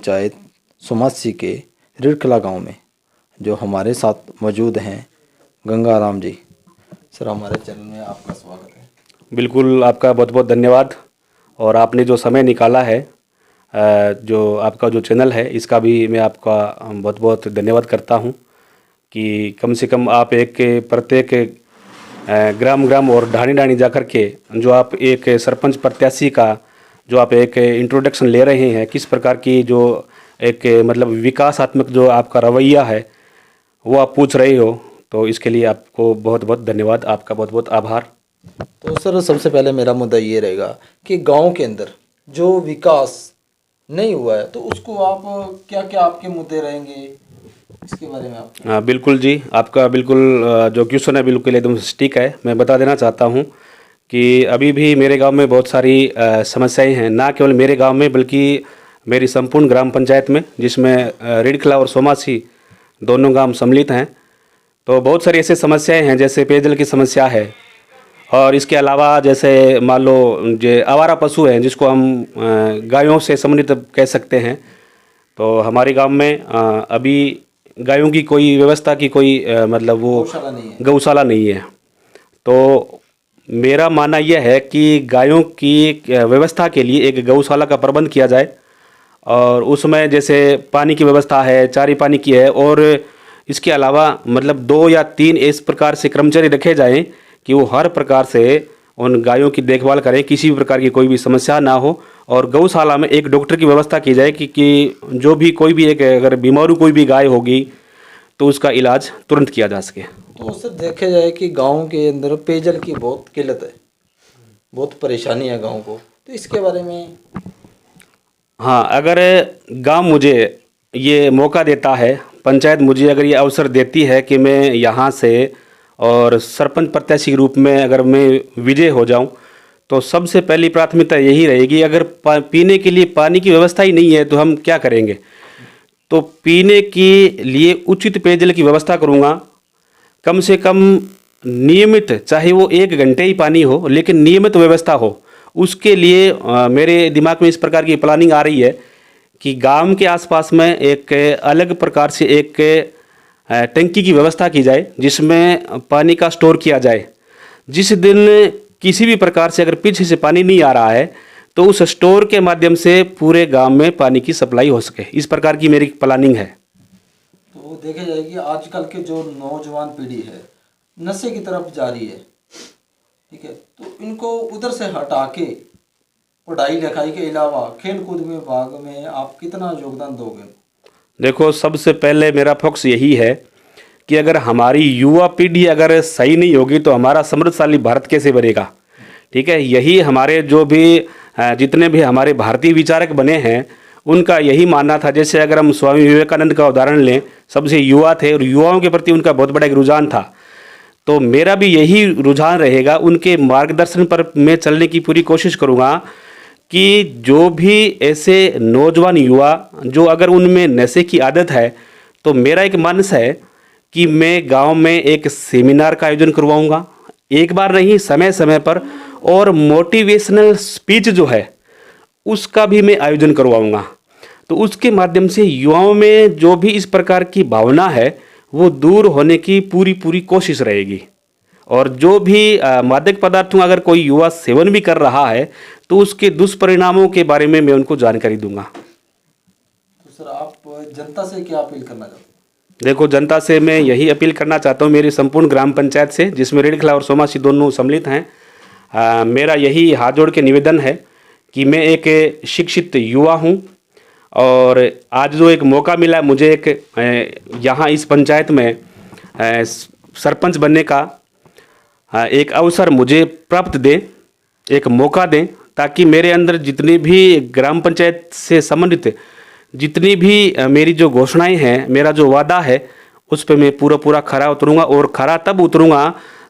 पंचायत सुमासी के रिड़कला गांव में जो हमारे साथ मौजूद हैं गंगाराम जी। सर, हमारे चैनल में आपका स्वागत है। बिल्कुल, आपका बहुत बहुत धन्यवाद। और आपने जो समय निकाला है, जो आपका जो चैनल है, इसका भी मैं आपका बहुत बहुत धन्यवाद करता हूं कि कम से कम आप एक प्रत्येक ग्राम ग्राम और ढाणी ढाणी जा कर के जो आप एक सरपंच प्रत्याशी का जो आप एक इंट्रोडक्शन ले रहे हैं, किस प्रकार की जो एक मतलब विकासात्मक जो आपका रवैया है वो आप पूछ रहे हो, तो इसके लिए आपको बहुत बहुत धन्यवाद, आपका बहुत बहुत आभार। तो सर, सबसे पहले मेरा मुद्दा ये रहेगा कि गांव के अंदर जो विकास नहीं हुआ है तो उसको आप क्या क्या आपके मुद्दे रहेंगे, इसके बारे में आप। हाँ बिल्कुल जी, आपका बिल्कुल जो क्वेश्चन है बिल्कुल एकदम सटीक है। मैं बता देना चाहता हूँ कि अभी भी मेरे गांव में बहुत सारी समस्याएं हैं, ना केवल मेरे गांव में बल्कि मेरी संपूर्ण ग्राम पंचायत में, जिसमें रिड़खला और सोमासी दोनों गांव सम्मिलित हैं। तो बहुत सारी ऐसी समस्याएं हैं, जैसे पेयजल की समस्या है, और इसके अलावा जैसे मान लो जो आवारा पशु हैं जिसको हम गायों से संबंधित कह सकते हैं, तो हमारे गांव में अभी गायों की कोई व्यवस्था की कोई मतलब वो गौशाला नहीं है। गौशाला नहीं है। तो मेरा मानना यह है कि गायों की व्यवस्था के लिए एक गौशाला का प्रबंध किया जाए, और उसमें जैसे पानी की व्यवस्था है, चारी पानी की है, और इसके अलावा मतलब 2 या 3 इस प्रकार से कर्मचारी रखे जाएं कि वो हर प्रकार से उन गायों की देखभाल करें, किसी भी प्रकार की कोई भी समस्या ना हो। और गौशाला में एक डॉक्टर की व्यवस्था की जाए कि जो भी कोई भी एक अगर बीमारू कोई भी गाय होगी तो उसका इलाज तुरंत किया जा सके। तो सर, देखा जाए कि गांव के अंदर पेयजल की बहुत किल्लत है, बहुत परेशानी है गांव को, तो इसके बारे में। हाँ, अगर गांव मुझे ये मौका देता है, पंचायत मुझे अगर ये अवसर देती है कि मैं यहाँ से और सरपंच प्रत्याशी के रूप में अगर मैं विजय हो जाऊं, तो सबसे पहली प्राथमिकता यही रहेगी, अगर पीने के लिए पानी की व्यवस्था ही नहीं है तो हम क्या करेंगे। तो पीने के लिए उचित पेयजल की व्यवस्था करूँगा, कम से कम नियमित, चाहे वो 1 घंटे ही पानी हो लेकिन नियमित व्यवस्था हो। उसके लिए मेरे दिमाग में इस प्रकार की प्लानिंग आ रही है कि गांव के आसपास में एक अलग प्रकार से एक टंकी की व्यवस्था की जाए, जिसमें पानी का स्टोर किया जाए। जिस दिन किसी भी प्रकार से अगर पीछे से पानी नहीं आ रहा है तो उस स्टोर के माध्यम से पूरे गांव में पानी की सप्लाई हो सके, इस प्रकार की मेरी प्लानिंग है। तो देखा जाए कि आजकल के जो नौजवान पीढ़ी है नशे की तरफ जा रही है, ठीक है, तो इनको उधर से हटा के पढ़ाई लिखाई के अलावा खेल कूद में भाग में आप कितना योगदान दोगे। देखो, सबसे पहले मेरा फोकस यही है कि अगर हमारी युवा पीढ़ी अगर सही नहीं होगी तो हमारा समृद्धशाली भारत कैसे बनेगा। ठीक है, यही हमारे जो भी जितने भी हमारे भारतीय विचारक बने हैं उनका यही मानना था। जैसे अगर हम स्वामी विवेकानंद का उदाहरण लें, सबसे युवा थे और युवाओं के प्रति उनका बहुत बड़ा एक रुझान था। तो मेरा भी यही रुझान रहेगा, उनके मार्गदर्शन पर मैं चलने की पूरी कोशिश करूँगा कि जो भी ऐसे नौजवान युवा जो अगर उनमें नशे की आदत है, तो मेरा एक मानस है कि मैं गांव में एक सेमिनार का आयोजन करवाऊंगा, एक बार नहीं समय समय पर, और मोटिवेशनल स्पीच जो है उसका भी मैं आयोजन करवाऊंगा। तो उसके माध्यम से युवाओं में जो भी इस प्रकार की भावना है वो दूर होने की पूरी पूरी कोशिश रहेगी। और जो भी मादक पदार्थों का अगर कोई युवा सेवन भी कर रहा है तो उसके दुष्परिणामों के बारे में मैं उनको जानकारी दूंगा। तो सर, आप जनता से क्या अपील करना चाहते देखो, जनता से मैं यही अपील करना चाहता हूँ, मेरी संपूर्ण ग्राम पंचायत से, जिसमें रिड़खला और सोमासी दोनों सम्मिलित हैं, मेरा यही हाथ जोड़ के निवेदन है कि मैं एक शिक्षित युवा हूँ, और आज जो एक मौका मिला मुझे एक यहाँ इस पंचायत में सरपंच बनने का एक अवसर मुझे प्राप्त दें, एक मौका दें, ताकि मेरे अंदर जितनी भी ग्राम पंचायत से संबंधित जितनी भी मेरी जो घोषणाएं हैं, मेरा जो वादा है, उस पर मैं पूरा पूरा खरा उतरूंगा। और खरा तब उतरूंगा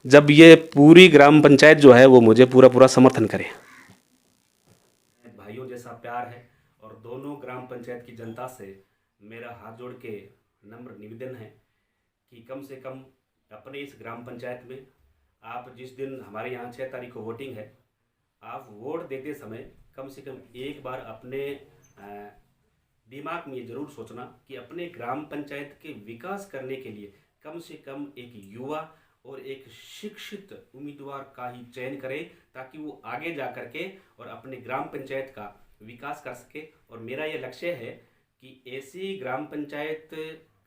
जब ये पूरी ग्राम पंचायत जो है वो मुझे पूरा पूरा समर्थन करे। भाइयों जैसा प्यार है, और दोनों ग्राम पंचायत की जनता से मेरा हाथ जोड़ के नम्र निवेदन है कि कम से कम अपने इस ग्राम पंचायत में आप जिस दिन हमारे यहाँ 6 तारीख को वोटिंग है, आप वोट देते समय कम से कम एक बार अपने दिमाग में ये जरूर सोचना कि अपने ग्राम पंचायत के विकास करने के लिए कम से कम एक युवा और एक शिक्षित उम्मीदवार का ही चयन करें, ताकि वो आगे जा करके और अपने ग्राम पंचायत का विकास कर सके। और मेरा ये लक्ष्य है कि ऐसी ग्राम पंचायत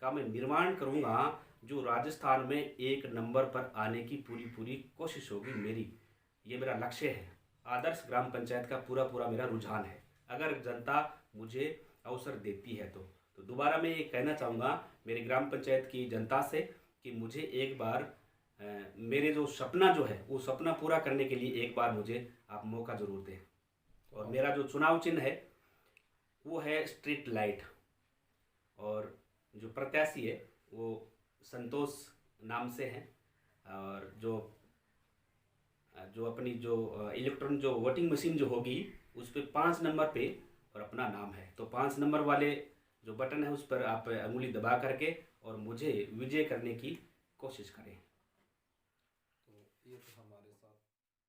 का मैं निर्माण करूँगा जो राजस्थान में 1 नंबर पर आने की पूरी कोशिश होगी मेरी। ये मेरा लक्ष्य है। आदर्श ग्राम पंचायत का पूरा मेरा रुझान है, अगर जनता मुझे अवसर देती है तो दोबारा मैं ये कहना चाहूँगा मेरी ग्राम पंचायत की जनता से कि मुझे एक बार मेरे जो सपना जो है वो सपना पूरा करने के लिए एक बार मुझे आप मौका ज़रूर दें। और मेरा जो चुनाव चिन्ह है वो है स्ट्रीट लाइट, और जो प्रत्याशी है वो संतोष नाम से हैं, और जो अपनी जो इलेक्ट्रॉनिक जो वोटिंग मशीन जो होगी उस पर 5 नंबर पे और अपना नाम है, तो 5 नंबर वाले जो बटन है उस पर आप अंगुली दबा करके और मुझे विजय करने की कोशिश करें। तो ये तो हमारे साथ